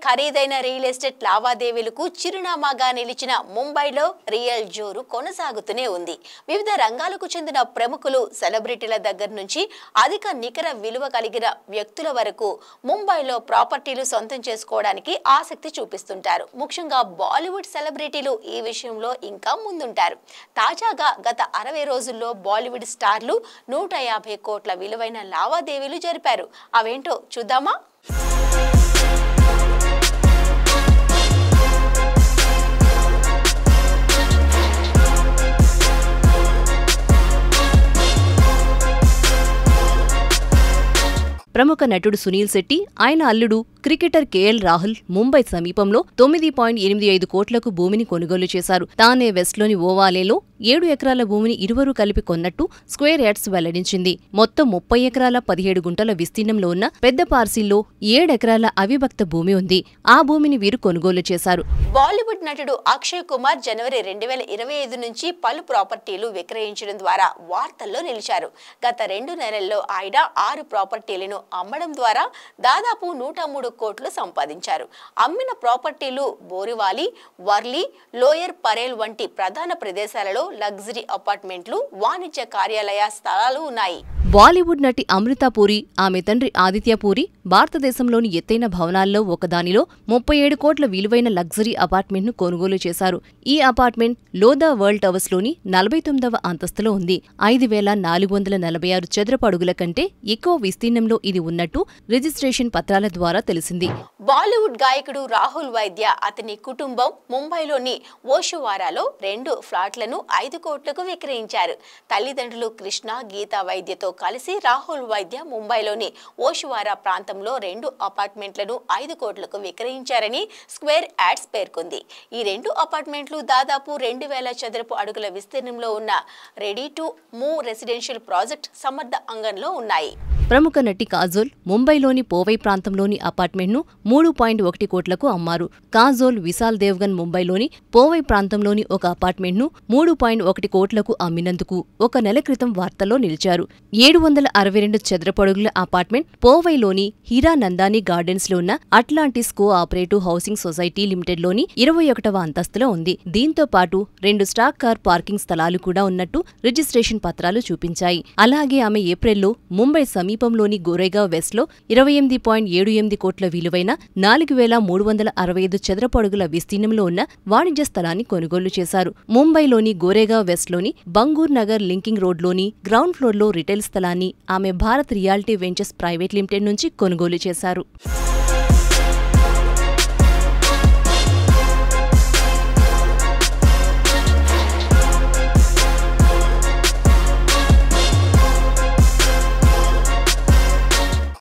ఖరీదైన real estate లావాదేవీలకు చిరునామాగా నిలిచిన ముంబైలో రియల్ జోరు కొనసాగుతూనే ఉంది. వివిధ రంగాలకు చెందిన ప్రముఖులు, సెలబ్రిటీల దగ్గర నుంచి అధిక నికర విలువ కలిగిన వ్యక్తుల వరకు ముంబైలో ప్రాపర్టీలు సొంతం చేసుకోవడానికి ఆసక్తి చూపిస్తుంటారు. ముఖ్యంగా బాలీవుడ్ సెలబ్రిటీలు ఈ విషయంలో ఇంకా ముందుంటారు. తాజాగా గత 60 రోజుల్లో బాలీవుడ్ స్టార్లు 150 కోట్ల విలువైన లావాదేవీలు జరిపారు. అవేంటో చూద్దామా? ప్రముఖ నటుడు సునీల్ శెట్టి, ఆయన అల్లుడు క్రికెటర్ కేఎల్ రాహుల్ ముంబై సమీపంలో 9.85 కోట్లకు భూమిని కొనుగోలు చేశారు. తానే వెస్ట్లోని ఓవాలేలో 7 ఎకరాల భూమిని ఇరువురు కలిపి కొన్నట్టు స్క్వేర్ యార్డ్స్ వెల్లడించింది. మొత్తం 30 ఎకరాల 17 గుంటల విస్తీర్ణంలో ఉన్న పెద్ద పార్సిల్లో 7 ఎకరాల అవిభక్త భూమి ఉంది. ఆ భూమిని వీరు కొనుగోలు చేశారు. బాలీవుడ్ నటుడు అక్షయ్ కుమార్ జనవరి 2025 నుంచి పలు ప్రాపర్టీలు విక్రయించడం ద్వారా వార్తల్లో నిలిచారు. గత 2 నెలల్లో ఆయన 6 ప్రాపర్టీలను అమ్మడం ద్వారా దాదాపు 103 కోట్లు సంపాదించారు. అమ్మిన ప్రాపర్టీలు బోరివాలి, వర్లీ, లోయర్ పరేల్ వంటి ప్రధాన ప్రదేశాలలో లగ్జరీ అపార్ట్మెంట్లు, వాణిజ్య కార్యాలయ స్థలాలు ఉన్నాయి. బాలీవుడ్ నటి అమృతా పూరి, ఆమె తండ్రి ఆదిత్య పూరి భారతదేశంలోని ఎత్తైన భవనాల్లో ఒకదానిలో 37 కోట్ల విలువైన లగ్జరీ అపార్ట్మెంట్ను కొనుగోలు చేశారు. ఈ అపార్ట్మెంట్ లోదా వరల్డ్ టవర్స్లోని 49వ అంతస్తులో ఉంది. 5,446 చదరపు అడుగుల కంటే ఎక్కువ విస్తీర్ణంలో ఇది ఉన్నట్టు రిజిస్ట్రేషన్ పత్రాల ద్వారా తెలిసింది. బాలీవుడ్ గాయకుడు రాహుల్ వైద్య, అతని కుటుంబం ముంబైలోని ఓషువారాలో 2 ఫ్లాట్లను 5 కోట్లకు విక్రయించారు. తల్లిదండ్రులు కృష్ణ, గీతా వైద్యతో కలిసి రాహుల్ వైద్య ముంబైలోని ఓషువారా ప్రాంతంలో 2 అపార్ట్మెంట్లను 5 కోట్లకు విక్రయించారని స్క్వేర్ యార్డ్స్ పేర్కొంది. ఈ 2 అపార్ట్మెంట్లు దాదాపు 2,000 చదరపు అడుగుల విస్తీర్ణంలో ఉన్న ready to move residential project సమర్థ అంగంలో ఉన్నాయి. ప్రముఖ నటి కాజోల్ ముంబైలోని పోవై ప్రాంతంలోని అపార్ట్మెంట్ను 3.1 కోట్లకు అమ్మారు. కాజోల్ విశాల్ దేవ్గన్ ముంబైలోని పోవై ప్రాంతంలోని ఒక అపార్ట్మెంట్ను 3.1 కోట్లకు అమ్మినందుకు ఒక నెల క్రితం వార్తల్లో నిలిచారు. 762 చదరపు అడుగుల అపార్ట్మెంట్ పోవైలోని హీరానందాని గార్డెన్స్ లో ఉన్న Atlantis cooperative housing society లిమిటెడ్లోని 21వ అంతస్తులో ఉంది. దీంతో పాటు 2 స్టాక్ కార్ పార్కింగ్ స్థలాలు కూడా ఉన్నట్టు రిజిస్ట్రేషన్ పత్రాలు చూపించాయి. అలాగే ఆమె ఏప్రిల్లో ముంబై సమీపంలోని గోరేగావ్ వెస్ట్లో 28.78 కోట్ల విలువైన 4,365 చదరపు అడుగుల విస్తీర్ణంలో ఉన్న వాణిజ్య స్థలాన్ని కొనుగోలు చేశారు. ముంబైలోని గోరేగావ్ వెస్ట్లోని బంగూర్ నగర్ లింకింగ్ రోడ్లోని గ్రౌండ్ ఫ్లోర్లో రిటైల్ స్థలాన్ని ఆమె Bharat reality ventures private limited నుంచి కొనుగోలు చేశారు.